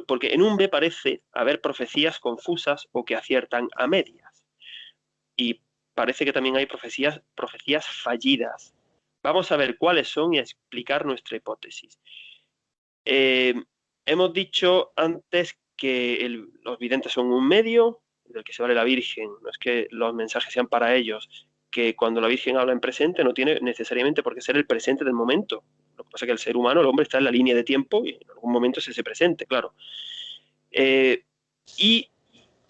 porque en un B parece haber profecías confusas o que aciertan a medias. Y parece que también hay profecías fallidas. Vamos a ver cuáles son y a explicar nuestra hipótesis. Hemos dicho antes que los videntes son un medio del que se vale la Virgen. No es que los mensajes sean para ellos, que cuando la Virgen habla en presente no tiene necesariamente por qué ser el presente del momento. Lo que pasa es que el ser humano, el hombre, está en la línea de tiempo y en algún momento es ese presente, claro. Y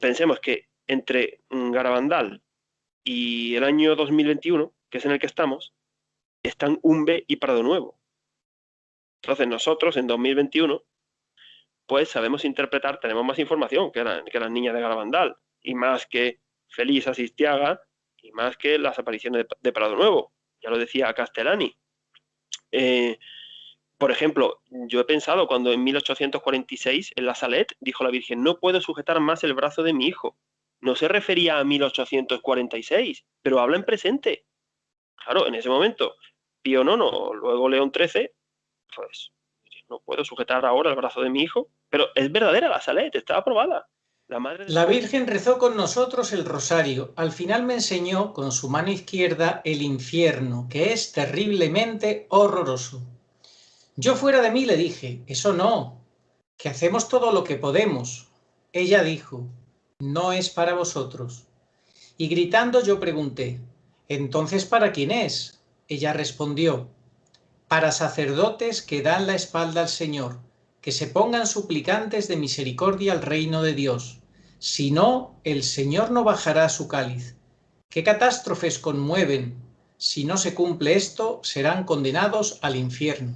pensemos que entre Garabandal y el año 2021, que es en el que están Umbe y Prado Nuevo. Entonces nosotros en 2021 pues sabemos interpretar, tenemos más información que las niñas de Garabandal, y más que Feliz Asistiaga, y más que las apariciones de Prado Nuevo. Ya lo decía Castellani. Por ejemplo, yo he pensado cuando en 1846 en la Salet dijo la Virgen: no puedo sujetar más el brazo de mi hijo. No se refería a 1846, pero habla en presente. Claro, en ese momento, Pío IX, luego León XIII, pues no puedo sujetar ahora el brazo de mi hijo. Pero es verdadera la Salet, está aprobada. La Virgen rezó con nosotros el rosario. Al final me enseñó con su mano izquierda el infierno, que es terriblemente horroroso. Yo fuera de mí le dije: eso no, que hacemos todo lo que podemos. Ella dijo: no es para vosotros. Y gritando yo pregunté: ¿entonces para quién es? Ella respondió: para sacerdotes que dan la espalda al Señor, que se pongan suplicantes de misericordia al reino de Dios. Si no, el Señor no bajará su cáliz. ¿Qué catástrofes conmueven? Si no se cumple esto, serán condenados al infierno.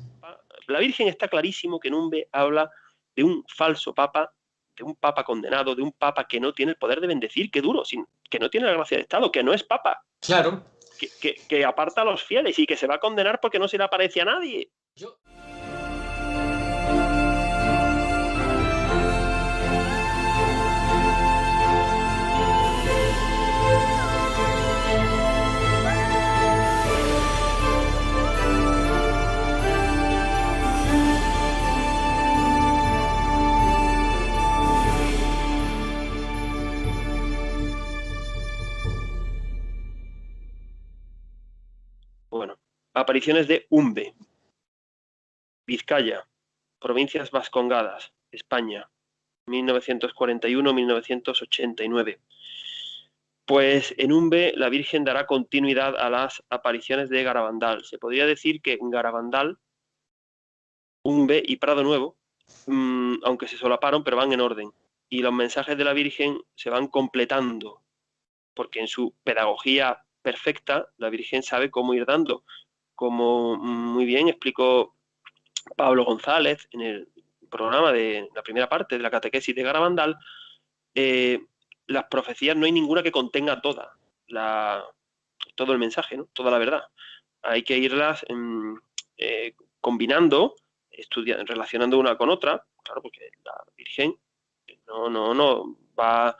La Virgen está clarísimo que en Umbe habla de un falso papa, de un papa condenado, de un papa que no tiene el poder de bendecir, que duro, que no tiene la gracia de Estado, que no es papa. Claro. Que aparta a los fieles y que se va a condenar porque no se le aparece a nadie. Bueno, apariciones de Umbe. Vizcaya, provincias vascongadas, España, 1941-1989. Pues en Umbe la Virgen dará continuidad a las apariciones de Garabandal. Se podría decir que Garabandal, Umbe y Prado Nuevo, aunque se solaparon, pero van en orden. Y los mensajes de la Virgen se van completando, porque en su pedagogía perfecta la Virgen sabe cómo ir dando. Como muy bien explicó Pablo González en el programa de la primera parte de la catequesis de Garabandal, las profecías no hay ninguna que contenga todo el mensaje, ¿no? Toda la verdad. Hay que irlas combinando, relacionando una con otra, claro, porque la Virgen no va,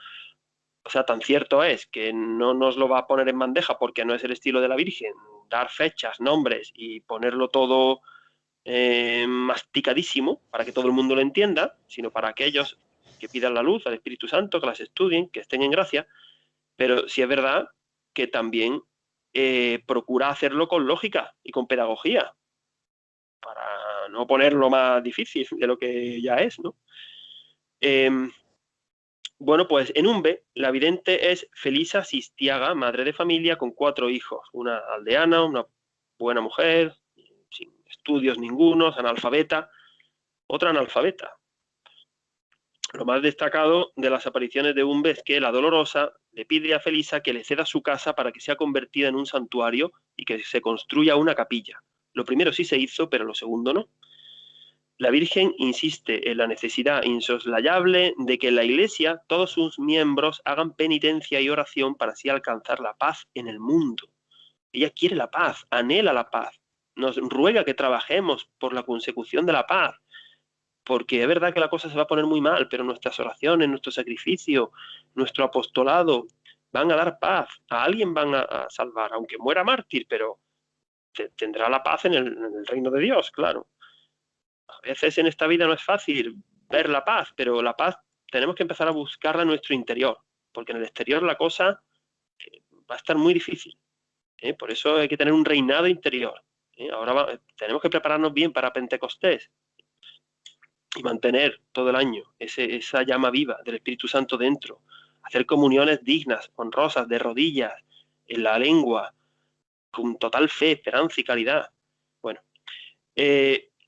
o sea, tan cierto es que no nos lo va a poner en bandeja porque no es el estilo de la Virgen, dar fechas, nombres y ponerlo todo masticadísimo para que todo el mundo lo entienda, sino para aquellos que pidan la luz al Espíritu Santo, que las estudien, que estén en gracia. Pero sí es verdad que también procura hacerlo con lógica y con pedagogía, para no ponerlo más difícil de lo que ya es, ¿no? Bueno, pues en Umbe, la vidente es Felisa Sistiaga, madre de familia con 4 hijos, una aldeana, una buena mujer, sin estudios ningunos, analfabeta, otra analfabeta. Lo más destacado de las apariciones de Umbe es que la Dolorosa le pide a Felisa que le ceda su casa para que sea convertida en un santuario y que se construya una capilla. Lo primero sí se hizo, pero lo segundo no. La Virgen insiste en la necesidad insoslayable de que en la Iglesia todos sus miembros hagan penitencia y oración para así alcanzar la paz en el mundo. Ella quiere la paz, anhela la paz, nos ruega que trabajemos por la consecución de la paz, porque es verdad que la cosa se va a poner muy mal, pero nuestras oraciones, nuestro sacrificio, nuestro apostolado van a dar paz, a alguien van a salvar, aunque muera mártir, pero tendrá la paz en el reino de Dios, claro. A veces en esta vida no es fácil ver la paz, pero la paz tenemos que empezar a buscarla en nuestro interior, porque en el exterior la cosa va a estar muy difícil. Por eso hay que tener un reinado interior. Ahora tenemos que prepararnos bien para Pentecostés y mantener todo el año esa llama viva del Espíritu Santo dentro, hacer comuniones dignas, honrosas, de rodillas, en la lengua, con total fe, esperanza y caridad. Bueno,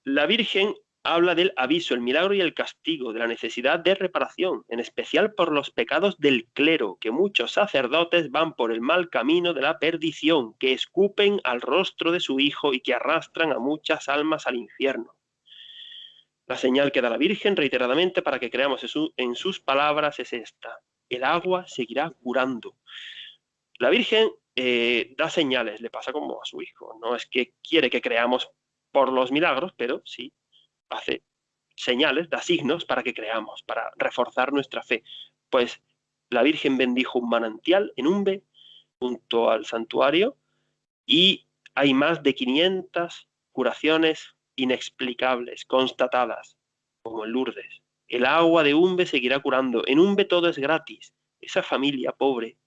la Virgen habla del aviso, el milagro y el castigo, de la necesidad de reparación, en especial por los pecados del clero, que muchos sacerdotes van por el mal camino de la perdición, que escupen al rostro de su Hijo y que arrastran a muchas almas al infierno. La señal que da la Virgen reiteradamente para que creamos en sus palabras es esta: el agua seguirá curando. La Virgen da señales, le pasa como a su Hijo. No es que quiere que creamos por los milagros, pero sí hace señales, da signos para que creamos, para reforzar nuestra fe. Pues la Virgen bendijo un manantial en Umbe, junto al santuario, y hay más de 500 curaciones inexplicables, constatadas, como en Lourdes. El agua de Umbe seguirá curando. En Umbe todo es gratis. Esa familia pobre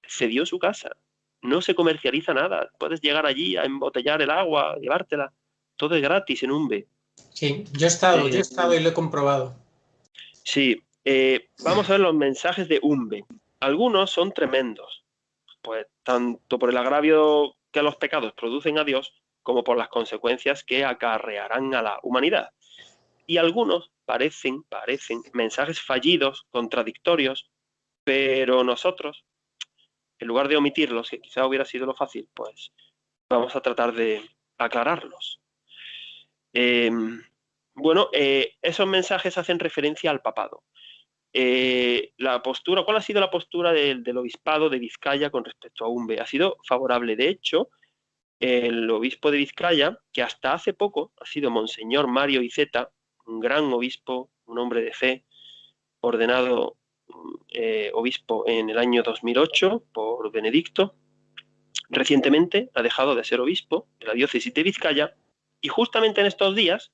cedió su casa. No se comercializa nada. Puedes llegar allí a embotellar el agua, llevártela. Todo es gratis en Umbe. Sí, yo he estado y lo he comprobado. Sí, vamos a ver los mensajes de Umbe. Algunos son tremendos, pues tanto por el agravio que los pecados producen a Dios, como por las consecuencias que acarrearán a la humanidad. Y algunos parecen mensajes fallidos, contradictorios, pero nosotros, en lugar de omitirlos, que quizá hubiera sido lo fácil, pues vamos a tratar de aclararlos. Bueno, esos mensajes hacen referencia al papado. La postura, ¿cuál ha sido la postura del obispado de Vizcaya con respecto a Umbe? Ha sido favorable. De hecho, el obispo de Vizcaya, que hasta hace poco ha sido Monseñor Mario Iceta, un gran obispo, un hombre de fe, ordenado obispo en el año 2008 por Benedicto, recientemente ha dejado de ser obispo de la diócesis de Vizcaya, y justamente en estos días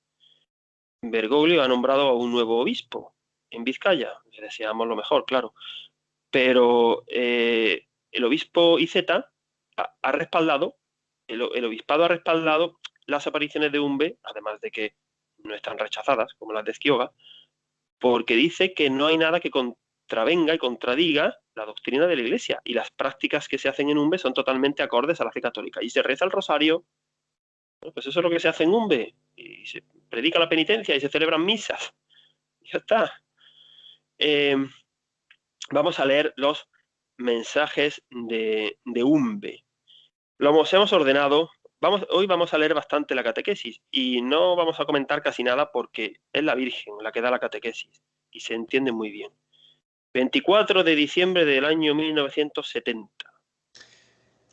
Bergoglio ha nombrado a un nuevo obispo en Vizcaya. Le deseamos lo mejor, claro. Pero el obispo Iceta ha respaldado, el obispado ha respaldado las apariciones de Umbe, además de que no están rechazadas, como las de Esquioga, porque dice que no hay nada que contravenga y contradiga la doctrina de la Iglesia, y las prácticas que se hacen en Umbe son totalmente acordes a la fe católica. Y se reza el rosario, bueno, pues eso es lo que se hace en Umbe, y se predica la penitencia y se celebran misas. Ya está. Vamos a leer los mensajes de Umbe. Los hemos ordenado. Hoy vamos a leer bastante la catequesis y no vamos a comentar casi nada porque es la Virgen la que da la catequesis y se entiende muy bien. 24 de diciembre del año 1970.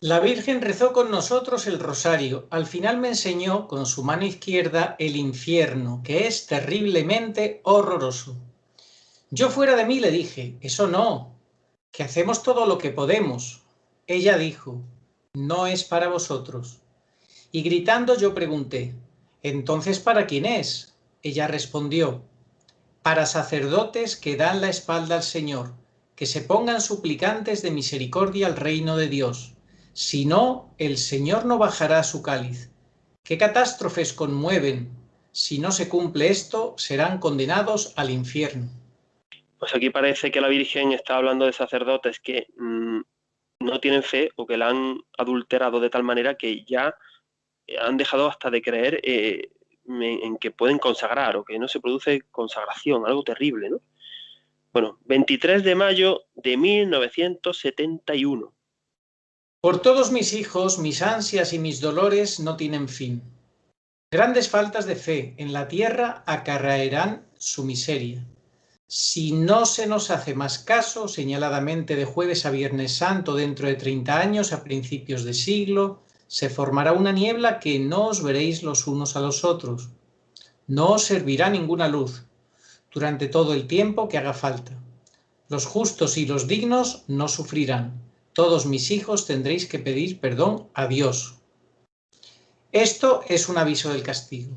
La Virgen rezó con nosotros el rosario. Al final me enseñó con su mano izquierda el infierno, que es terriblemente horroroso. Yo fuera de mí le dije, eso no, que hacemos todo lo que podemos. Ella dijo, no es para vosotros. Y gritando yo pregunté, ¿entonces para quién es? Ella respondió, para sacerdotes que dan la espalda al Señor, que se pongan suplicantes de misericordia al reino de Dios. Si no, el Señor no bajará su cáliz. ¿Qué catástrofes conmueven? Si no se cumple esto, serán condenados al infierno. Pues aquí parece que la Virgen está hablando de sacerdotes que no tienen fe o que la han adulterado de tal manera que ya han dejado hasta de creer en que pueden consagrar o que no se produce consagración, algo terrible, ¿no? Bueno, 23 de mayo de 1971. Por todos mis hijos, mis ansias y mis dolores no tienen fin. Grandes faltas de fe en la tierra acarrearán su miseria. Si no se nos hace más caso, señaladamente de jueves a viernes santo dentro de 30 años, a principios de siglo, se formará una niebla que no os veréis los unos a los otros. No os servirá ninguna luz durante todo el tiempo que haga falta. Los justos y los dignos no sufrirán. Todos mis hijos tendréis que pedir perdón a Dios. Esto es un aviso del castigo.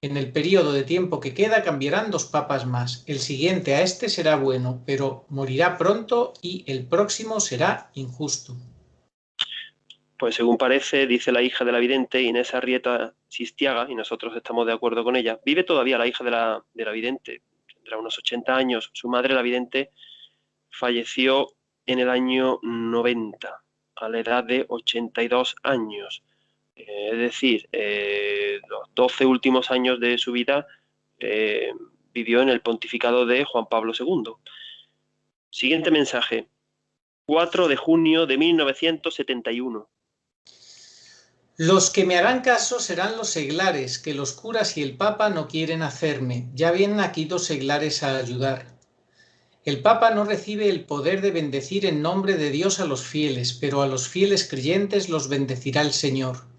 En el periodo de tiempo que queda cambiarán 2 papas más. El siguiente a este será bueno, pero morirá pronto y el próximo será injusto. Pues según parece, dice la hija de la vidente, Inés Arrieta Sistiaga, y nosotros estamos de acuerdo con ella, vive todavía la hija de la vidente, tendrá unos 80 años. Su madre, la vidente, falleció en el año 90, a la edad de 82 años. Es decir, los 12 últimos años de su vida vivió en el pontificado de Juan Pablo II. Siguiente mensaje, 4 de junio de 1971. Los que me harán caso serán los seglares, que los curas y el Papa no quieren hacerme. Ya vienen aquí 2 seglares a ayudar. El Papa no recibe el poder de bendecir en nombre de Dios a los fieles, pero a los fieles creyentes los bendecirá el Señor.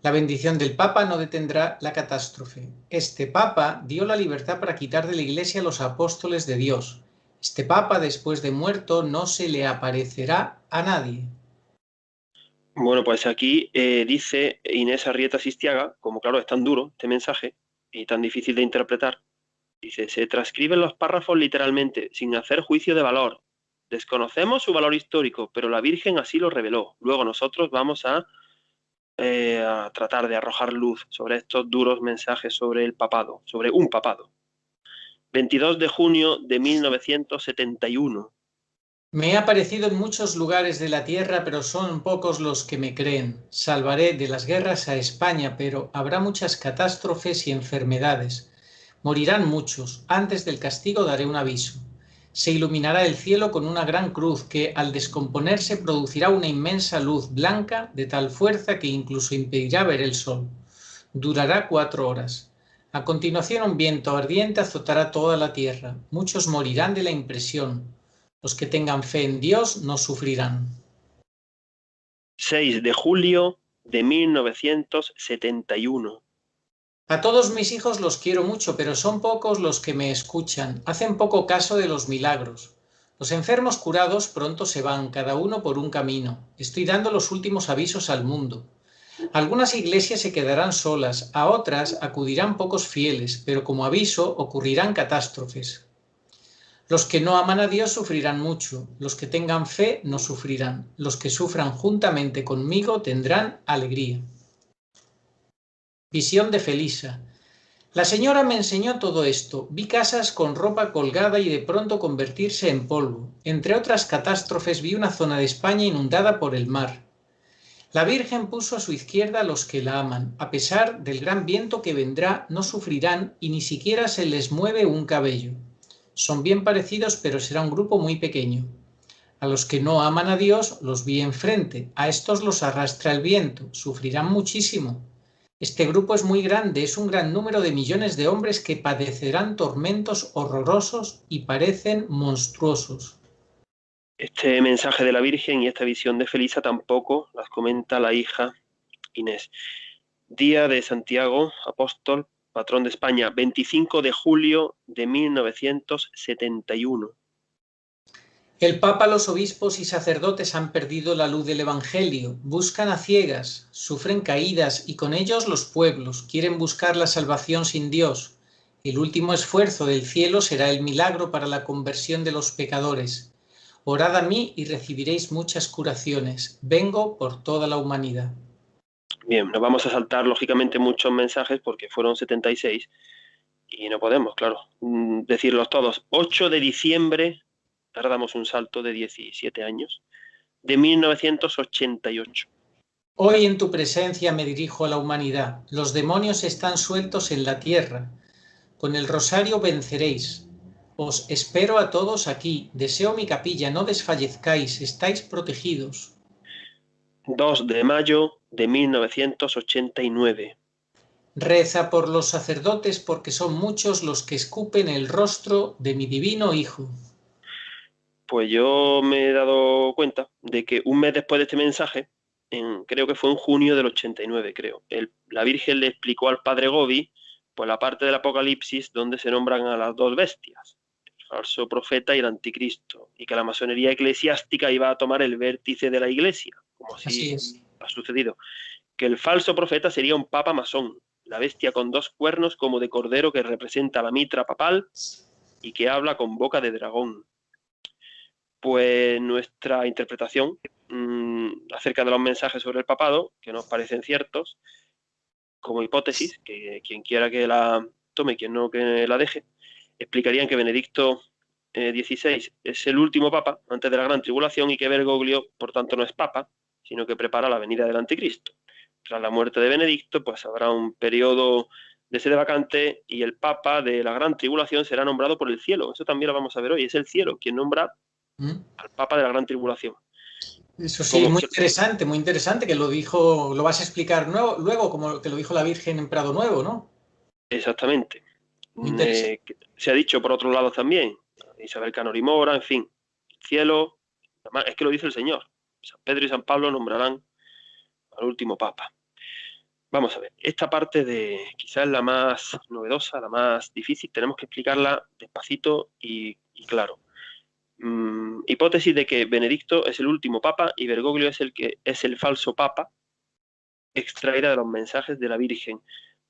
La bendición del Papa no detendrá la catástrofe. Este Papa dio la libertad para quitar de la Iglesia a los apóstoles de Dios. Este Papa, después de muerto, no se le aparecerá a nadie. Bueno, pues aquí dice Inés Arrieta Sistiaga, como claro es tan duro este mensaje y tan difícil de interpretar, dice, se transcriben los párrafos literalmente, sin hacer juicio de valor. Desconocemos su valor histórico, pero la Virgen así lo reveló. Luego nosotros vamos a tratar de arrojar luz sobre estos duros mensajes sobre el papado, sobre un papado. 22 de junio de 1971. Me he aparecido en muchos lugares de la tierra, pero son pocos los que me creen. Salvaré de las guerras a España, pero habrá muchas catástrofes y enfermedades. Morirán muchos. Antes del castigo daré un aviso. Se iluminará el cielo con una gran cruz que, al descomponerse, producirá una inmensa luz blanca de tal fuerza que incluso impedirá ver el sol. Durará 4 horas. A continuación, un viento ardiente azotará toda la tierra. Muchos morirán de la impresión. Los que tengan fe en Dios no sufrirán. 6 de julio de 1971. A todos mis hijos los quiero mucho, pero son pocos los que me escuchan. Hacen poco caso de los milagros. Los enfermos curados pronto se van, cada uno por un camino. Estoy dando los últimos avisos al mundo. Algunas iglesias se quedarán solas, a otras acudirán pocos fieles, pero como aviso ocurrirán catástrofes. Los que no aman a Dios sufrirán mucho, los que tengan fe no sufrirán, los que sufran juntamente conmigo tendrán alegría. Visión de Felisa. La señora me enseñó todo esto. Vi casas con ropa colgada y de pronto convertirse en polvo. Entre otras catástrofes vi una zona de España inundada por el mar. La Virgen puso a su izquierda a los que la aman. A pesar del gran viento que vendrá, no sufrirán y ni siquiera se les mueve un cabello. Son bien parecidos, pero será un grupo muy pequeño. A los que no aman a Dios los vi enfrente. A estos los arrastra el viento. Sufrirán muchísimo. Este grupo es muy grande, es un gran número de millones de hombres que padecerán tormentos horrorosos y parecen monstruosos. Este mensaje de la Virgen y esta visión de Felisa tampoco las comenta la hija Inés. Día de Santiago, apóstol, patrón de España, 25 de julio de 1971. El Papa, los obispos y sacerdotes han perdido la luz del Evangelio, buscan a ciegas, sufren caídas y con ellos los pueblos, quieren buscar la salvación sin Dios. El último esfuerzo del cielo será el milagro para la conversión de los pecadores. Orad a mí y recibiréis muchas curaciones. Vengo por toda la humanidad. Bien, nos vamos a saltar lógicamente muchos mensajes porque fueron 76 y no podemos, claro, decirlos todos. 8 de diciembre, tardamos un salto de 17 años, de 1988. Hoy en tu presencia me dirijo a la humanidad. Los demonios están sueltos en la tierra. Con el rosario venceréis. Os espero a todos aquí. Deseo mi capilla. No desfallezcáis. Estáis protegidos. 2 de mayo de 1989. Reza por los sacerdotes porque son muchos los que escupen el rostro de mi divino Hijo. Pues yo me he dado cuenta de que un mes después de este mensaje, creo que fue en junio del 89, creo, la Virgen le explicó al padre Gobi pues la parte del Apocalipsis donde se nombran a las 2 bestias, el falso profeta y el anticristo, y que la masonería eclesiástica iba a tomar el vértice de la Iglesia, como así Así es. ha sucedido, que el falso profeta sería un papa masón, la bestia con 2 cuernos como de cordero que representa la mitra papal y que habla con boca de dragón. Pues nuestra interpretación acerca de los mensajes sobre el papado, que nos parecen ciertos, como hipótesis, que quien quiera que la tome, quien no que la deje, explicarían que Benedicto XVI es el último papa antes de la gran tribulación y que Bergoglio, por tanto, no es papa, sino que prepara la venida del anticristo. Tras la muerte de Benedicto, pues habrá un periodo de sede vacante y el papa de la gran tribulación será nombrado por el cielo. Eso también lo vamos a ver hoy. Es el cielo quien nombra al papa de la gran tribulación. Eso sí, muy interesante que lo dijo, lo vas a explicar luego, como que lo dijo la Virgen en Prado Nuevo, ¿no? Exactamente. Muy interesante. Se ha dicho por otros lados también, Isabel Canori Mora, en fin, cielo, es que lo dice el Señor. San Pedro y San Pablo nombrarán al último papa. Vamos a ver, esta parte de quizás la más novedosa, la más difícil, tenemos que explicarla despacito y claro. Hipótesis de que Benedicto es el último papa y Bergoglio es el falso papa, extraída de los mensajes de la Virgen.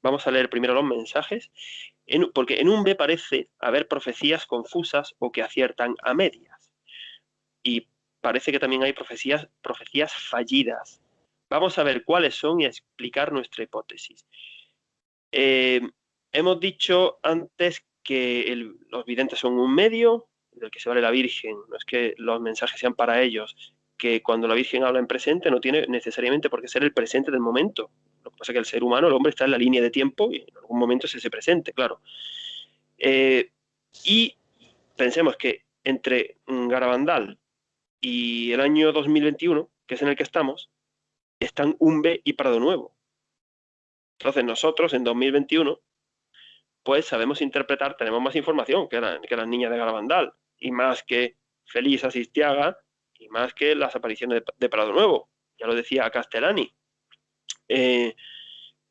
Vamos a leer primero los mensajes, porque en un B parece haber profecías confusas o que aciertan a medias. Y parece que también hay profecías fallidas. Vamos a ver cuáles son y a explicar nuestra hipótesis. Hemos dicho antes que los videntes son un medio del que se vale la Virgen. No es que los mensajes sean para ellos, que cuando la Virgen habla en presente no tiene necesariamente por qué ser el presente del momento. Lo que pasa es que el ser humano, el hombre, está en la línea de tiempo y en algún momento es ese presente, claro. Y pensemos que entre Garabandal y el año 2021, que es en el que estamos Umbe y Prado Nuevo. Entonces nosotros en 2021 pues sabemos interpretar, tenemos más información que las niñas de Garabandal, y más que Feliz Asistiaga, y más que las apariciones de Prado Nuevo. Ya lo decía Castellani.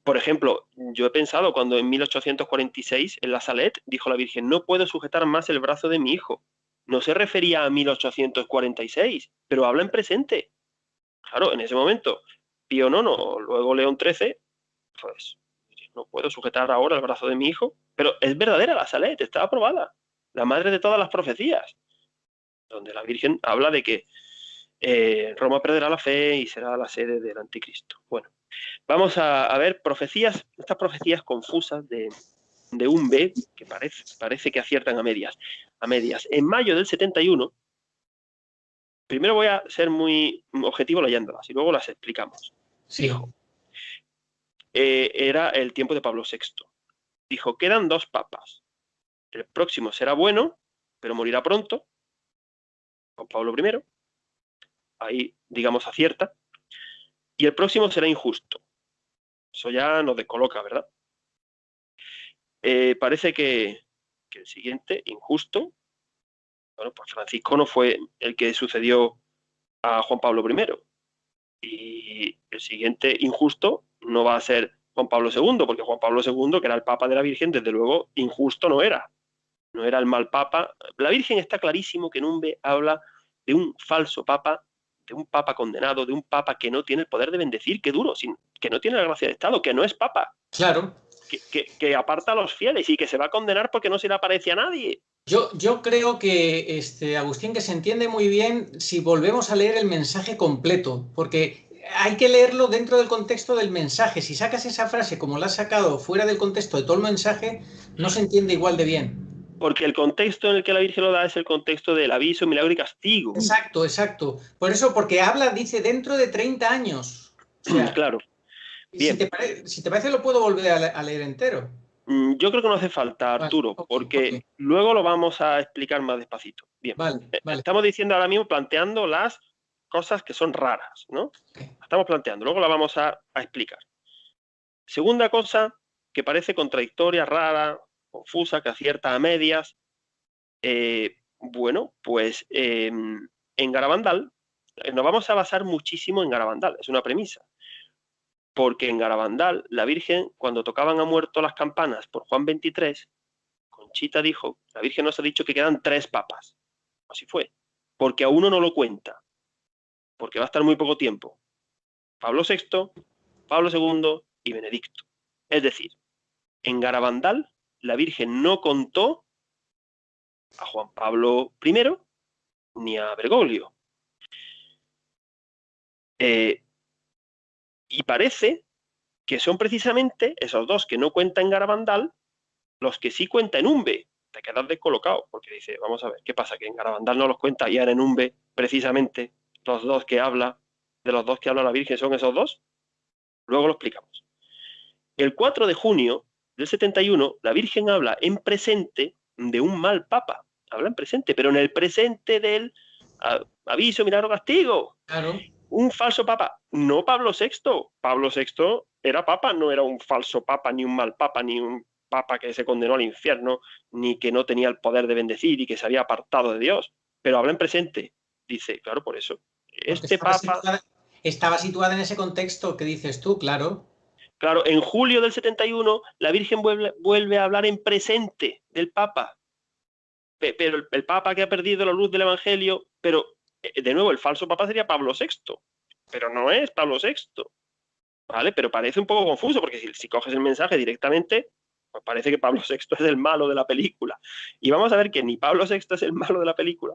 Por ejemplo, yo he pensado cuando en 1846 en la Salet dijo la Virgen, no puedo sujetar más el brazo de mi hijo. No se refería a 1846, pero habla en presente. Claro, en ese momento, Pío IX, luego León XIII, pues no puedo sujetar ahora el brazo de mi hijo, pero es verdadera la Salet, está aprobada, la madre de todas las profecías, donde la Virgen habla de que Roma perderá la fe y será la sede del anticristo. Bueno, vamos a ver profecías, estas profecías confusas de Umbe, que parece que aciertan a medias. En mayo del 71, primero voy a ser muy objetivo leyéndolas y luego las explicamos. Sí. Dijo, era el tiempo de Pablo VI. Dijo, quedan 2 papas. El próximo será bueno, pero morirá pronto. Juan Pablo I. Ahí, digamos, acierta. Y el próximo será injusto. Eso ya nos descoloca, ¿verdad? Parece que el siguiente, injusto, bueno, pues Francisco no fue el que sucedió a Juan Pablo I. Y el siguiente injusto no va a ser Juan Pablo II, porque Juan Pablo II, que era el Papa de la Virgen, desde luego, injusto no era. No era el mal Papa. La Virgen está clarísimo que Numbe habla de un falso Papa, de un Papa condenado, de un Papa que no tiene el poder de bendecir, que duro, que no tiene la gracia de Estado, que no es Papa. Claro. Que aparta a los fieles y que se va a condenar porque no se le aparece a nadie. Yo creo que, Agustín, que se entiende muy bien si volvemos a leer el mensaje completo, porque hay que leerlo dentro del contexto del mensaje. Si sacas esa frase como la has sacado fuera del contexto de todo el mensaje, no se entiende igual de bien. Porque el contexto en el que la Virgen lo da es el contexto del aviso, milagro y castigo. Exacto, exacto. Por eso, porque habla, dice, dentro de 30 años. O sea, claro. Bien. Si te parece, lo puedo volver a leer entero. Yo creo que no hace falta, Arturo, vale, porque luego lo vamos a explicar más despacito. Bien, vale. Estamos diciendo ahora mismo, planteando las cosas que son raras, ¿no? Okay. Estamos planteando, luego la vamos a explicar. Segunda cosa que parece contradictoria, rara, confusa, que acierta a medias. Bueno, pues en Garabandal nos vamos a basar muchísimo en Garabandal, es una premisa. Porque en Garabandal, la Virgen, cuando tocaban a muerto las campanas por Juan 23, Conchita dijo, la Virgen nos ha dicho que quedan 3 papas. Así fue. Porque a uno no lo cuenta. Porque va a estar muy poco tiempo. Pablo VI, Pablo II y Benedicto. Es decir, En Garabandal, la Virgen no contó a Juan Pablo I ni a Bergoglio. Y parece que son precisamente esos dos que no cuentan en Garabandal los que sí cuentan en Umbe. Te quedas descolocado, porque dice, vamos a ver, ¿qué pasa? Que en Garabandal no los cuenta y ahora en Umbe, precisamente, los dos que habla, de los dos que habla la Virgen son esos dos. Luego lo explicamos. El 4 de junio del 71, la Virgen habla en presente de un mal papa. Habla en presente, pero en el presente del aviso, milagro, castigo. Claro. Un falso papa, no Pablo VI. Pablo VI era papa, no era un falso papa, ni un mal papa, ni un papa que se condenó al infierno, ni que no tenía el poder de bendecir y que se había apartado de Dios. Pero habla en presente. Dice, claro, por eso. Porque Este papa... estaba situada en ese contexto que dices tú, claro. Claro, en julio del 71 la Virgen vuelve a hablar en presente del papa. Pero el papa que ha perdido la luz del Evangelio, pero de nuevo el falso papa sería Pablo VI, pero no es Pablo VI. ¿Vale? Pero parece un poco confuso, porque si coges el mensaje directamente, pues parece que Pablo VI es el malo de la película. Y vamos a ver que ni Pablo VI es el malo de la película,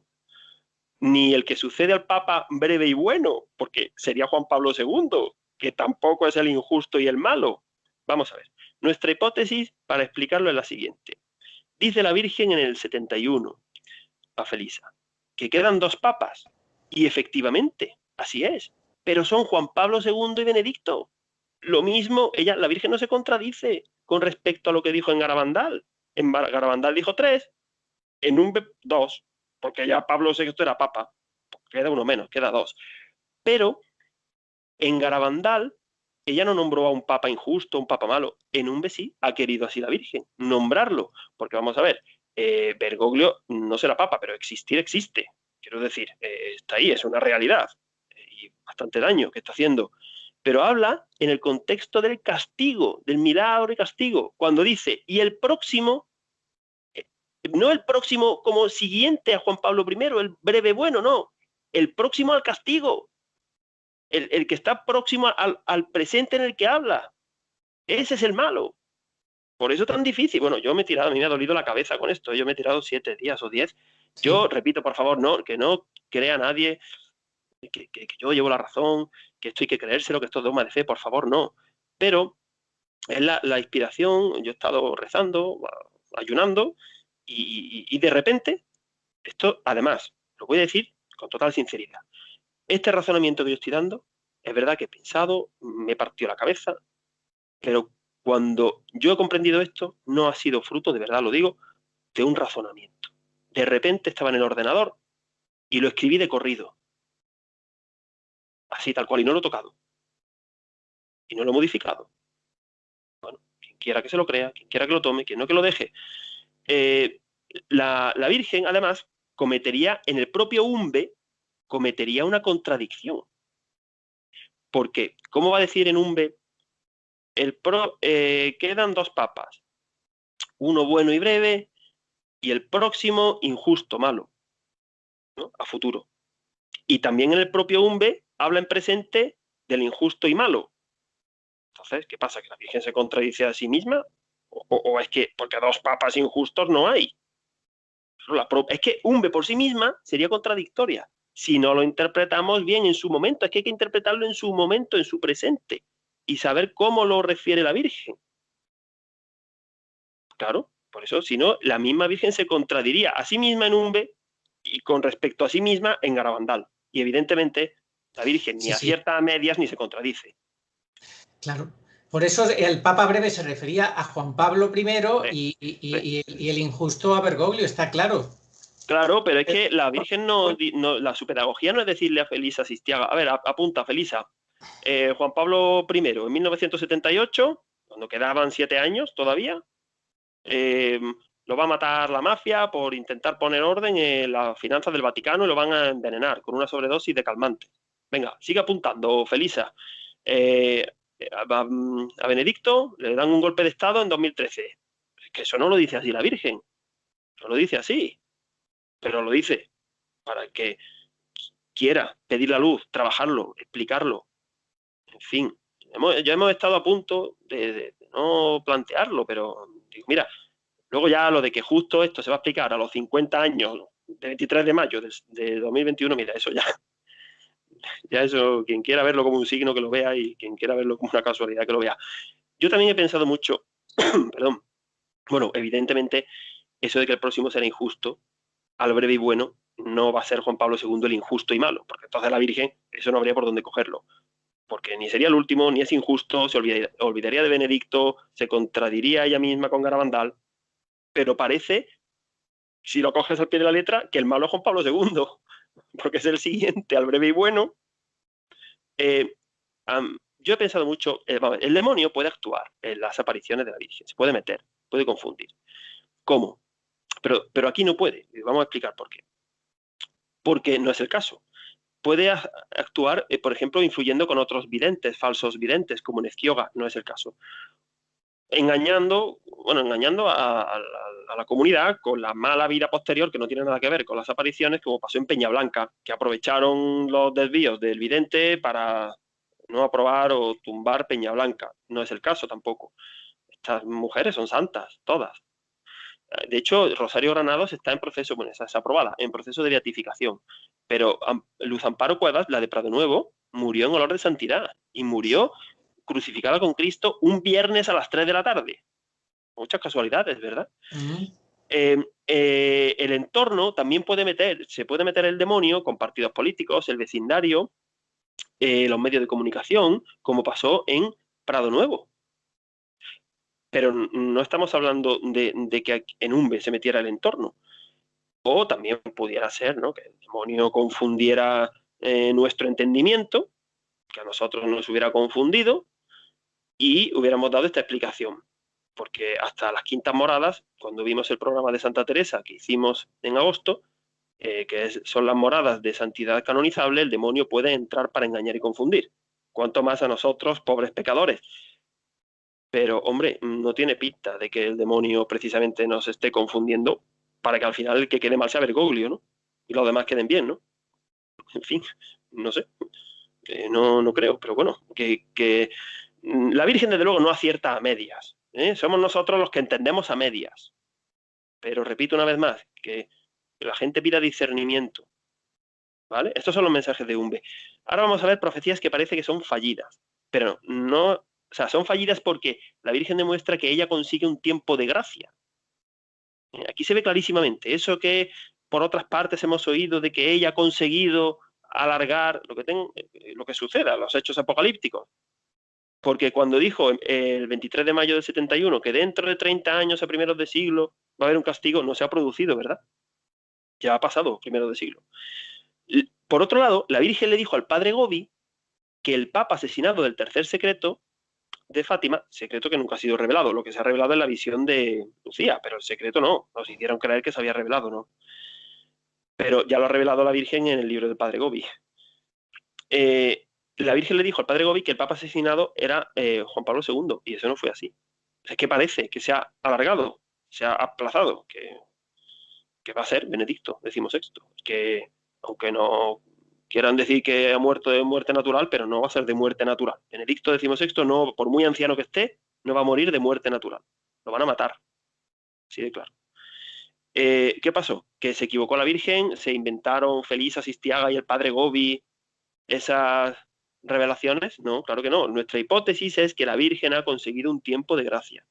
ni el que sucede al Papa breve y bueno, porque sería Juan Pablo II, que tampoco es el injusto y el malo. Vamos a ver. Nuestra hipótesis para explicarlo es la siguiente. Dice la Virgen en el 71 a Felisa que quedan dos papas. Y efectivamente, así es. Pero son Juan Pablo II y Benedicto. Lo mismo, la Virgen no se contradice con respecto a lo que dijo en Garabandal. En Garabandal dijo 3, en Umbe 2, porque ya Pablo VI era papa. Queda uno menos, queda 2. Pero en Garabandal ella no nombró a un papa injusto, un papa malo. En Umbe sí, ha querido así la Virgen, nombrarlo. Porque vamos a ver, Bergoglio no será papa, pero existir existe. Quiero decir, está ahí, es una realidad. Y bastante daño que está haciendo. Pero habla en el contexto del castigo, del milagro y castigo, cuando dice, y el próximo, no el próximo como siguiente a Juan Pablo I, el breve bueno, no, el próximo al castigo, el que está próximo al presente en el que habla, ese es el malo. Por eso es tan difícil. Bueno, yo me he tirado, a mí me ha dolido la cabeza con esto, yo me he tirado 7 días o 10. Sí. Yo repito, por favor, no, que no crea nadie que yo llevo la razón, que esto hay que creérselo, que esto es dogma de fe, por favor, no. Pero es la inspiración, yo he estado rezando, ayunando, y de repente, esto, además, lo voy a decir con total sinceridad, este razonamiento que yo estoy dando, es verdad que he pensado, me partió la cabeza, pero cuando yo he comprendido esto, no ha sido fruto, de verdad lo digo, de un razonamiento. De repente estaba en el ordenador y lo escribí de corrido. Así tal cual, y no lo he tocado. Y no lo he modificado. Bueno, quien quiera que se lo crea, quien quiera que lo tome, quien no que lo deje. La Virgen, además, cometería, en el propio Umbe, cometería una contradicción. Porque, ¿cómo va a decir en Umbe? Quedan dos papas. Uno bueno y breve, y el próximo injusto, malo, ¿no? A futuro. Y también en el propio Umbe habla en presente del injusto y malo. Entonces, ¿qué pasa? ¿Que la Virgen se contradice a sí misma? ¿O es que porque dos papas injustos no hay? Es que Umbe por sí misma sería contradictoria si no lo interpretamos bien en su momento. Es que hay que interpretarlo en su momento, en su presente, y saber cómo lo refiere la Virgen. Claro, por eso, si no, la misma Virgen se contradiría a sí misma en Umbe y con respecto a sí misma en Garabandal. Y evidentemente la Virgen ni acierta a medias ni se contradice. Claro. Por eso el Papa breve se refería a Juan Pablo I y el injusto a Bergoglio, está claro. Claro, pero es que la Virgen su pedagogía no es decirle a Felisa Sistiaga, a ver, apunta, Felisa, Juan Pablo I, en 1978, cuando quedaban 7 años todavía, lo va a matar la mafia por intentar poner orden en las finanzas del Vaticano y lo van a envenenar con una sobredosis de calmantes. Venga, sigue apuntando, Felisa. A Benedicto le dan un golpe de Estado en 2013. Es que eso no lo dice así la Virgen, no lo dice así, pero lo dice para que quiera pedir la luz, trabajarlo, explicarlo. En fin, ya hemos estado a punto de no plantearlo, pero digo, mira, luego ya lo de que justo esto se va a explicar a los 50 años, del 23 de mayo de 2021, mira, eso ya eso, quien quiera verlo como un signo que lo vea y quien quiera verlo como una casualidad que lo vea. Yo también he pensado mucho, perdón, bueno, evidentemente eso de que el próximo será injusto, al breve y bueno, no va a ser Juan Pablo II el injusto y malo, porque entonces la Virgen, eso no habría por dónde cogerlo, porque ni sería el último, ni es injusto, se olvidaría de Benedicto, se contradiría ella misma con Garabandal, pero parece, si lo coges al pie de la letra, que el malo es Juan Pablo II, porque es el siguiente al breve y bueno. Yo he pensado mucho, el demonio puede actuar en las apariciones de la Virgen, se puede meter, puede confundir. ¿Cómo? Pero aquí no puede. Vamos a explicar por qué. Porque no es el caso. Puede actuar, por ejemplo, influyendo con otros videntes, falsos videntes, como Nezquioga, no es el caso. Engañando a la comunidad con la mala vida posterior que no tiene nada que ver con las apariciones, como pasó en Peñablanca, que aprovecharon los desvíos del vidente para no aprobar o tumbar Peñablanca. No es el caso tampoco. Estas mujeres son santas, todas. De hecho, Rosario Granados está en proceso, bueno, esa es aprobada, en proceso de beatificación. Pero Luz Amparo Cuevas, la de Prado Nuevo, murió en olor de santidad y murió crucificada con Cristo un viernes a las 3 de la tarde. Muchas casualidades, ¿verdad? El entorno también se puede meter el demonio con partidos políticos, el vecindario, los medios de comunicación, como pasó en Prado Nuevo. Pero no estamos hablando de que en Umbe se metiera el entorno. O también pudiera ser, ¿no?, que el demonio confundiera nuestro entendimiento, que a nosotros nos hubiera confundido y hubiéramos dado esta explicación. Porque hasta las quintas moradas, cuando vimos el programa de Santa Teresa que hicimos en agosto, son las moradas de santidad canonizable, el demonio puede entrar para engañar y confundir. Cuanto más a nosotros, pobres pecadores. Pero, hombre, no tiene pinta de que el demonio precisamente nos esté confundiendo para que al final el que quede mal sea Bergoglio, ¿no? Y los demás queden bien, ¿no? En fin, no sé. No creo, pero bueno, que la Virgen desde luego no acierta a medias. Somos nosotros los que entendemos a medias. Pero repito una vez más, que la gente pida discernimiento. ¿Vale? Estos son los mensajes de Umbe. Ahora vamos a ver profecías que parece que son fallidas. Pero no, o sea, son fallidas porque la Virgen demuestra que ella consigue un tiempo de gracia. Aquí se ve clarísimamente eso que por otras partes hemos oído de que ella ha conseguido alargar lo que suceda, los hechos apocalípticos. Porque cuando dijo el 23 de mayo del 71 que dentro de 30 años a primeros de siglo va a haber un castigo, no se ha producido, ¿verdad? Ya ha pasado primeros de siglo. Por otro lado, la Virgen le dijo al padre Gobi que el Papa asesinado del tercer secreto de Fátima, secreto que nunca ha sido revelado, lo que se ha revelado en la visión de Lucía, pero el secreto no, nos hicieron creer que se había revelado, ¿no? Pero ya lo ha revelado la Virgen en el libro del padre Gobi. La Virgen le dijo al padre Gobi que el Papa asesinado era Juan Pablo II, y eso no fue así. Es que parece que se ha alargado, se ha aplazado, que va a ser Benedicto XVI, que aunque no quieran decir que ha muerto de muerte natural, pero no va a ser de muerte natural. Benedicto XVI, no, por muy anciano que esté, no va a morir de muerte natural. Lo van a matar. Sí, de claro. ¿Qué pasó? Que se equivocó la Virgen, se inventaron Felisa Sistiaga y el padre Gobi esas revelaciones. No, claro que no. Nuestra hipótesis es que la Virgen ha conseguido un tiempo de gracia.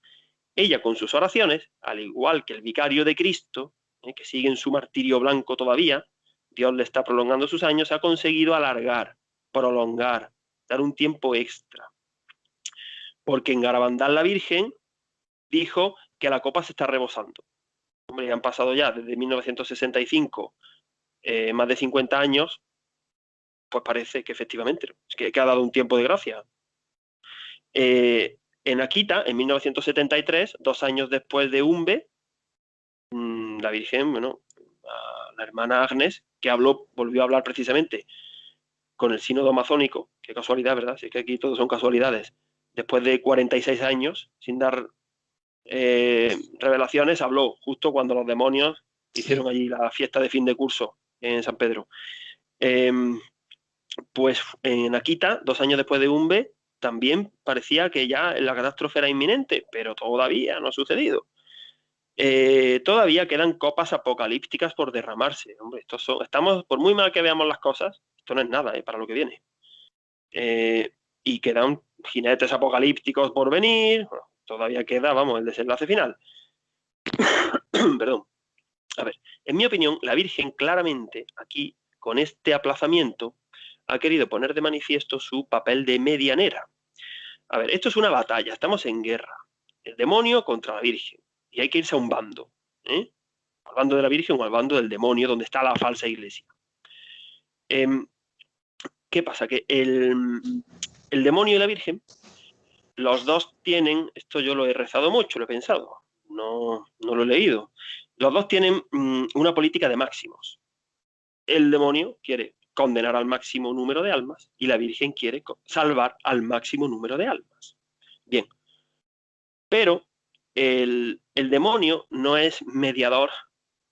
Ella con sus oraciones, al igual que el vicario de Cristo, que sigue en su martirio blanco todavía, Dios le está prolongando sus años, ha conseguido alargar, prolongar, dar un tiempo extra. Porque en Garabandal la Virgen dijo que la copa se está rebosando. Hombre, han pasado ya desde 1965 más de 50 años, pues parece que efectivamente es que ha dado un tiempo de gracia. En Akita, en 1973, 2 años después de Umbe, la Virgen, bueno, la hermana Agnes, que volvió a hablar precisamente con el sínodo amazónico, qué casualidad, ¿verdad? Si es que aquí todos son casualidades. Después de 46 años sin dar revelaciones, habló justo cuando los demonios hicieron allí la fiesta de fin de curso en San Pedro. Pues en Akita, 2 años después de Umbe, también parecía que ya la catástrofe era inminente, pero todavía no ha sucedido. Todavía quedan copas apocalípticas por derramarse. Hombre, estamos, por muy mal que veamos las cosas, esto no es nada para lo que viene. Y quedan jinetes apocalípticos por venir. Bueno, todavía queda, vamos, el desenlace final. Perdón. A ver, en mi opinión, la Virgen claramente aquí, con este aplazamiento, ha querido poner de manifiesto su papel de medianera. A ver, esto es una batalla, estamos en guerra. El demonio contra la Virgen. Y hay que irse a un bando. Al bando de la Virgen o al bando del demonio, donde está la falsa iglesia. ¿Qué pasa? Que el demonio y la Virgen, los dos tienen, esto yo lo he rezado mucho, lo he pensado, no lo he leído, los dos tienen una política de máximos. El demonio quiere condenar al máximo número de almas y la Virgen quiere salvar al máximo número de almas. Bien, pero el demonio no es mediador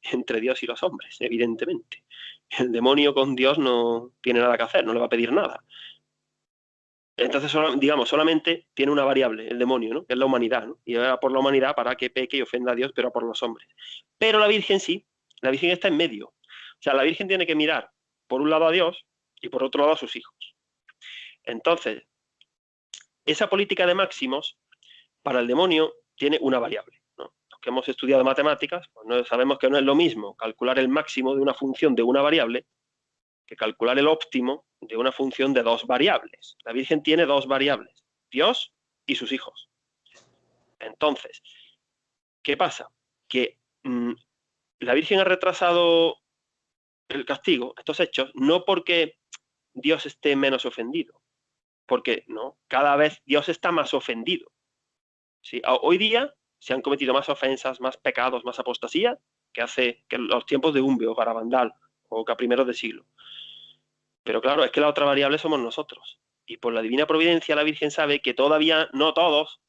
entre Dios y los hombres, evidentemente. El demonio con Dios no tiene nada que hacer, no le va a pedir nada. Entonces, digamos, solamente tiene una variable, el demonio, ¿no? Que es la humanidad, ¿no? Y va por la humanidad para que peque y ofenda a Dios, pero por los hombres. Pero la Virgen sí, la Virgen está en medio. O sea, la Virgen tiene que mirar por un lado a Dios y por otro lado a sus hijos. Entonces, esa política de máximos para el demonio tiene una variable, ¿no? Los que hemos estudiado matemáticas, pues no, sabemos que no es lo mismo calcular el máximo de una función de una variable que calcular el óptimo de una función de dos variables. La Virgen tiene dos variables, Dios y sus hijos. Entonces, ¿qué pasa? Que la Virgen ha retrasado el castigo, estos hechos, no porque Dios esté menos ofendido, porque no, cada vez Dios está más ofendido. ¿Sí? Hoy día se han cometido más ofensas, más pecados, más apostasía que hace que en los tiempos de Umbe o Garabandal o que a primeros de siglo. Pero claro, es que la otra variable somos nosotros. Y por la divina providencia la Virgen sabe que todavía no todos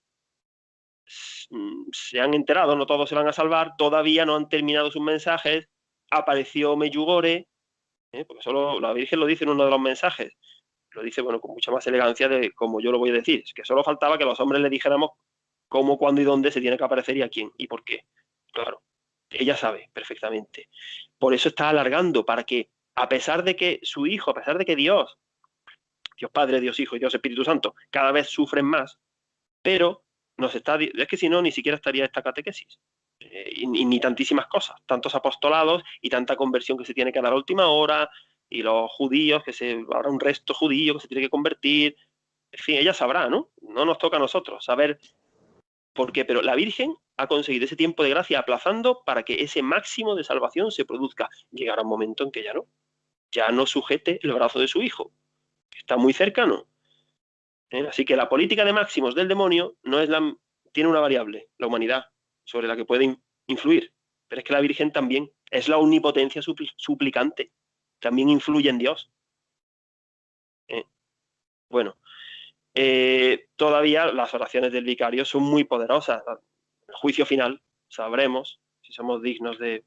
se han enterado, no todos se van a salvar, todavía no han terminado sus mensajes, apareció Meyugore, porque solo la Virgen lo dice en uno de los mensajes, lo dice, bueno, con mucha más elegancia de como yo lo voy a decir, es que solo faltaba que los hombres le dijéramos cómo, cuándo y dónde se tiene que aparecer y a quién y por qué. Claro, ella sabe perfectamente. Por eso está alargando, para que a pesar de que su hijo, a pesar de que Dios Padre, Dios Hijo y Dios Espíritu Santo, cada vez sufren más, pero nos está, es que si no, ni siquiera estaría esta catequesis. Ni tantísimas cosas, tantos apostolados y tanta conversión que se tiene que dar a última hora, y los judíos, habrá un resto judío que se tiene que convertir, en fin, ella sabrá, ¿no? No nos toca a nosotros saber por qué, pero la Virgen ha conseguido ese tiempo de gracia aplazando para que ese máximo de salvación se produzca. Llegará un momento en que ya no sujete el brazo de su hijo, que está muy cercano. Así que la política de máximos del demonio tiene una variable, la humanidad, sobre la que puede influir. Pero es que la Virgen también es la omnipotencia suplicante. También influye en Dios. Bueno, todavía las oraciones del vicario son muy poderosas. El juicio final sabremos si somos dignos de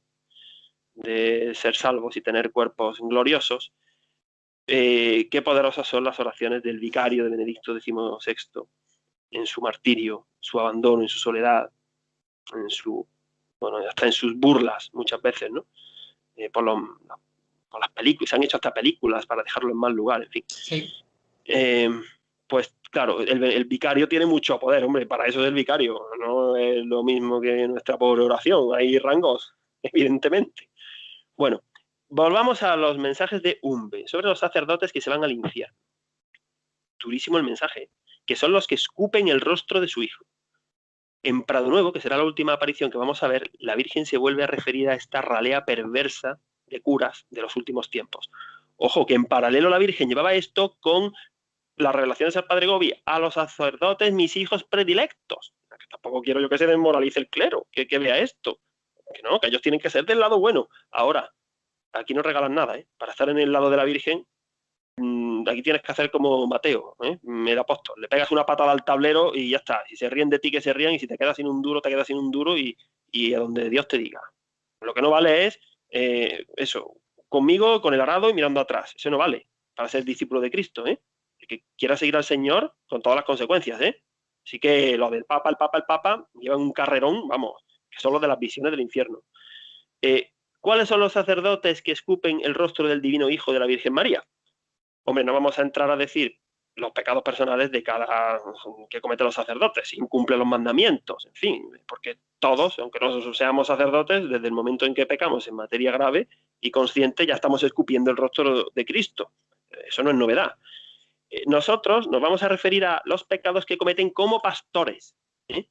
ser salvos y tener cuerpos gloriosos. Qué poderosas son las oraciones del vicario de Benedicto XVI en su martirio, su abandono, en su soledad, hasta en sus burlas muchas veces, ¿no? Por las películas, se han hecho hasta películas para dejarlo en mal lugar, en fin. Sí. Pues claro, el vicario tiene mucho poder, hombre, para eso es el vicario, no es lo mismo que nuestra pobre oración, hay rangos, evidentemente. Bueno, volvamos a los mensajes de Umbe, sobre los sacerdotes que se van al infierno. Durísimo el mensaje, que son los que escupen el rostro de su hijo. En Prado Nuevo, que será la última aparición que vamos a ver, la Virgen se vuelve a referir a esta ralea perversa de curas de los últimos tiempos. Ojo, que en paralelo la Virgen llevaba esto con las revelaciones al Padre Gobi: a los sacerdotes, mis hijos predilectos. Que tampoco quiero yo que se desmoralice el clero, que vea esto. Que no, que ellos tienen que ser del lado bueno. Ahora, aquí no regalan nada, ¿eh? Para estar en el lado de la Virgen, aquí tienes que hacer como Mateo, el apóstol. Le pegas una patada al tablero y ya está. Si se ríen de ti, que se rían, y si te quedas sin un duro, te quedas sin un duro, y a donde Dios te diga. Lo que no vale es eso, conmigo, con el arado y mirando atrás. Eso no vale para ser discípulo de Cristo, El que quiera seguir al Señor, con todas las consecuencias, ¿eh? Así que lo del Papa, el Papa, llevan un carrerón, vamos, que son los de las visiones del infierno. ¿Cuáles son los sacerdotes que escupen el rostro del divino Hijo de la Virgen María? Hombre, no vamos a entrar a decir los pecados personales de cada que cometen los sacerdotes, si incumple los mandamientos, en fin, porque todos, aunque no seamos sacerdotes, desde el momento en que pecamos en materia grave y consciente, ya estamos escupiendo el rostro de Cristo. Eso no es novedad. Nosotros nos vamos a referir a los pecados que cometen como pastores, ¿eh?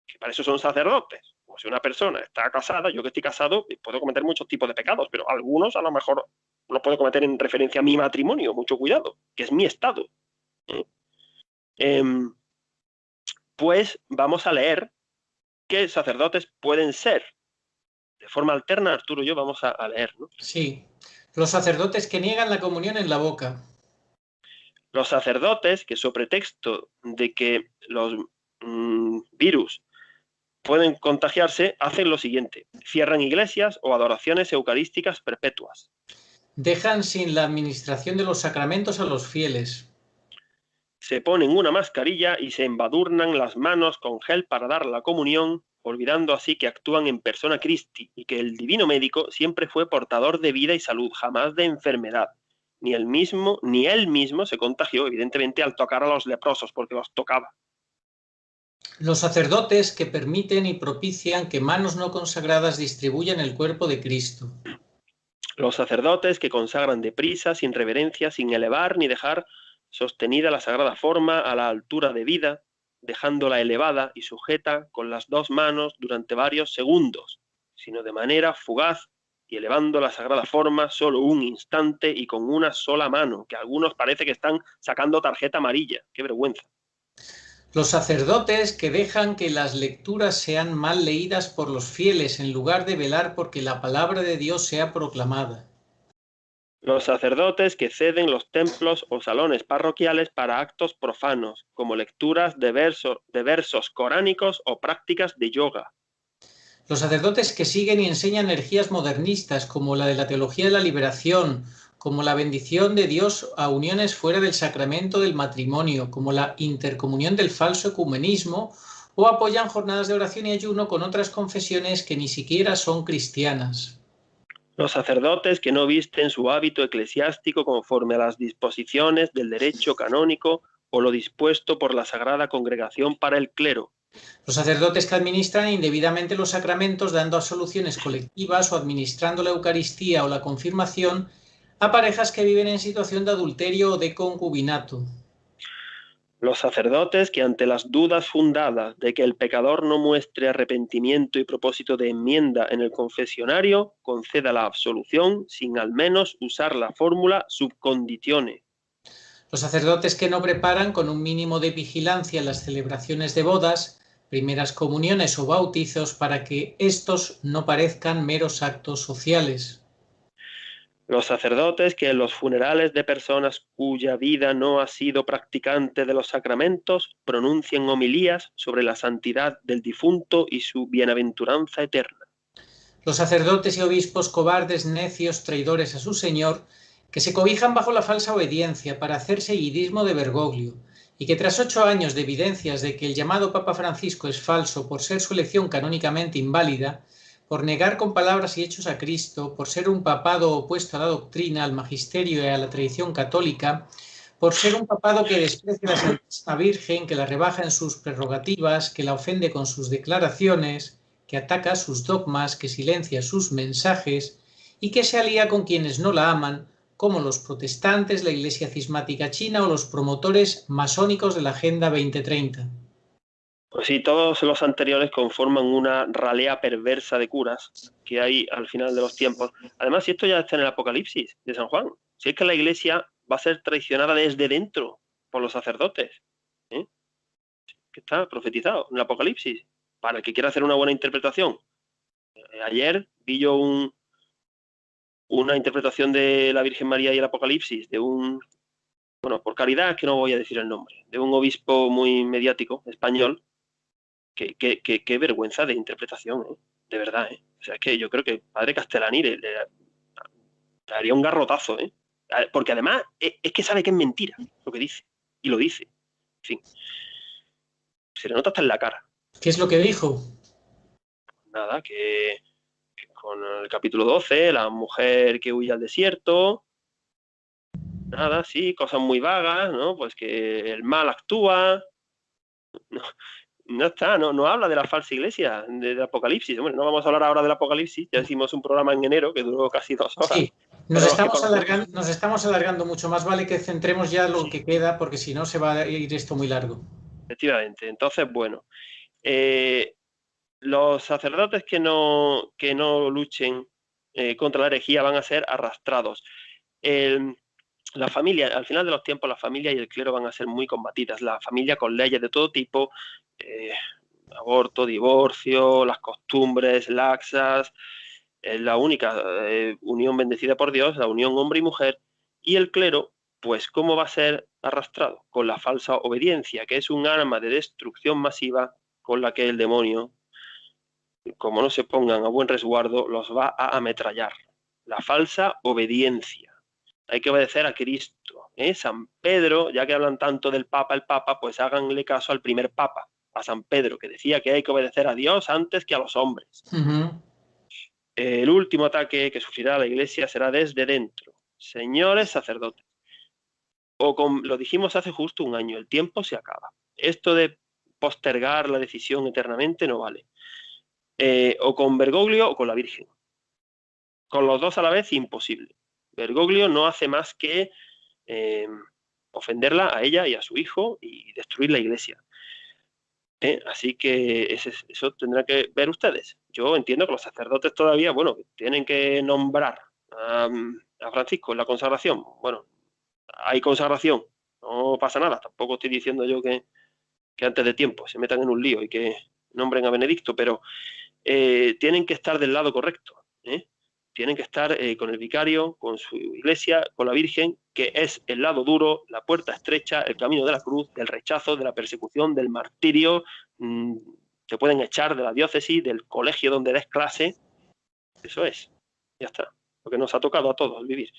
Que para eso son sacerdotes. Como si una persona está casada, yo que estoy casado, puedo cometer muchos tipos de pecados, pero algunos a lo mejor los puedo cometer en referencia a mi matrimonio, mucho cuidado, que es mi estado. Pues vamos a leer qué sacerdotes pueden ser. De forma alterna, Arturo y yo vamos a leer, ¿no? Sí, los sacerdotes que niegan la comunión en la boca. Los sacerdotes que, sobre pretexto de que los virus pueden contagiarse, hacen lo siguiente: cierran iglesias o adoraciones eucarísticas perpetuas. Dejan sin la administración de los sacramentos a los fieles. Se ponen una mascarilla y se embadurnan las manos con gel para dar la comunión, olvidando así que actúan en persona Christi y que el divino médico siempre fue portador de vida y salud, jamás de enfermedad. Ni él mismo se contagió, evidentemente, al tocar a los leprosos, porque los tocaba. Los sacerdotes que permiten y propician que manos no consagradas distribuyan el cuerpo de Cristo. Los sacerdotes que consagran deprisa, sin reverencia, sin elevar ni dejar sostenida la sagrada forma a la altura de vida, dejándola elevada y sujeta con las dos manos durante varios segundos, sino de manera fugaz y elevando la sagrada forma solo un instante y con una sola mano, que a algunos parece que están sacando tarjeta amarilla. ¡Qué vergüenza! Los sacerdotes que dejan que las lecturas sean mal leídas por los fieles en lugar de velar porque la palabra de Dios sea proclamada. Los sacerdotes que ceden los templos o salones parroquiales para actos profanos, como lecturas de versos coránicos o prácticas de yoga. Los sacerdotes que siguen y enseñan energías modernistas como la de la teología de la liberación, como la bendición de Dios a uniones fuera del sacramento del matrimonio, como la intercomunión del falso ecumenismo, o apoyan jornadas de oración y ayuno con otras confesiones que ni siquiera son cristianas. Los sacerdotes que no visten su hábito eclesiástico conforme a las disposiciones del derecho canónico o lo dispuesto por la Sagrada Congregación para el clero. Los sacerdotes que administran indebidamente los sacramentos dando absoluciones colectivas o administrando la Eucaristía o la confirmación a parejas que viven en situación de adulterio o de concubinato. Los sacerdotes que, ante las dudas fundadas de que el pecador no muestre arrepentimiento y propósito de enmienda en el confesionario, conceda la absolución sin al menos usar la fórmula sub conditione. Los sacerdotes que no preparan con un mínimo de vigilancia las celebraciones de bodas, primeras comuniones o bautizos para que estos no parezcan meros actos sociales. Los sacerdotes que en los funerales de personas cuya vida no ha sido practicante de los sacramentos pronuncian homilías sobre la santidad del difunto y su bienaventuranza eterna. Los sacerdotes y obispos cobardes, necios, traidores a su Señor, que se cobijan bajo la falsa obediencia para hacer seguidismo de Bergoglio, y que tras 8 años de evidencias de que el llamado Papa Francisco es falso por ser su elección canónicamente inválida, por negar con palabras y hechos a Cristo, por ser un papado opuesto a la doctrina, al magisterio y a la tradición católica, por ser un papado que desprecia a la Santísima Virgen, que la rebaja en sus prerrogativas, que la ofende con sus declaraciones, que ataca sus dogmas, que silencia sus mensajes y que se alía con quienes no la aman, como los protestantes, la Iglesia cismática china o los promotores masónicos de la Agenda 2030. Pues sí, todos los anteriores conforman una ralea perversa de curas que hay al final de los tiempos. Además, si esto ya está en el Apocalipsis de San Juan, si es que la Iglesia va a ser traicionada desde dentro por los sacerdotes, ¿eh? Que está profetizado en el Apocalipsis. Para el que quiera hacer una buena interpretación. Ayer vi yo una interpretación de la Virgen María y el Apocalipsis de bueno, por caridad que no voy a decir el nombre, de un obispo muy mediático español. Qué vergüenza de interpretación, ¿eh? De verdad, ¿eh? O sea, es que yo creo que padre Castellani le haría un garrotazo, ¿eh? Porque además es que sabe que es mentira lo que dice, y lo dice. En fin, se le nota hasta en la cara. ¿Qué es lo que dijo? Nada, que con el capítulo 12, la mujer que huye al desierto, nada, sí, cosas muy vagas, ¿no? Pues que el mal actúa, no está, no habla de la falsa iglesia, del Apocalipsis. Bueno, no vamos a hablar ahora del Apocalipsis, ya hicimos un programa en enero que duró casi 2 horas. Sí, Pero los que conocemos, nos estamos alargando mucho. Más vale que centremos ya lo sí, que queda, porque si no se va a ir esto muy largo. efectivamente. Entonces, bueno, los sacerdotes que no luchen contra la herejía van a ser arrastrados. La familia, al final de los tiempos, la familia y el clero van a ser muy combatidas. La familia con leyes de todo tipo, aborto, divorcio, las costumbres laxas, la única unión bendecida por Dios, la unión hombre y mujer, y el clero, pues ¿cómo va a ser arrastrado? Con la falsa obediencia, que es un arma de destrucción masiva con la que el demonio, como no se pongan a buen resguardo, los va a ametrallar. La falsa obediencia. Hay que obedecer a Cristo. San Pedro, ya que hablan tanto del Papa, el Papa, pues háganle caso al primer Papa, a San Pedro, que decía que hay que obedecer a Dios antes que a los hombres. El último ataque que sufrirá la Iglesia será desde dentro. Señores sacerdotes, lo dijimos hace justo un año, el tiempo se acaba. Esto de postergar la decisión eternamente no vale. O con Bergoglio o con la Virgen. Con los dos a la vez, imposible. Bergoglio no hace más que ofenderla a ella y a su hijo y destruir la Iglesia. Así que eso tendrán que ver ustedes. Yo entiendo que los sacerdotes todavía, bueno, tienen que nombrar a Francisco en la consagración. Bueno, hay consagración, no pasa nada. Tampoco estoy diciendo yo que antes de tiempo se metan en un lío y que nombren a Benedicto, pero tienen que estar del lado correcto. Tienen que estar con el vicario, con su iglesia, con la Virgen, que es el lado duro, la puerta estrecha, el camino de la cruz, del rechazo, de la persecución, del martirio. Te pueden echar de la diócesis, del colegio donde des clase. Eso es. Ya está. Lo que nos ha tocado a todos vivir.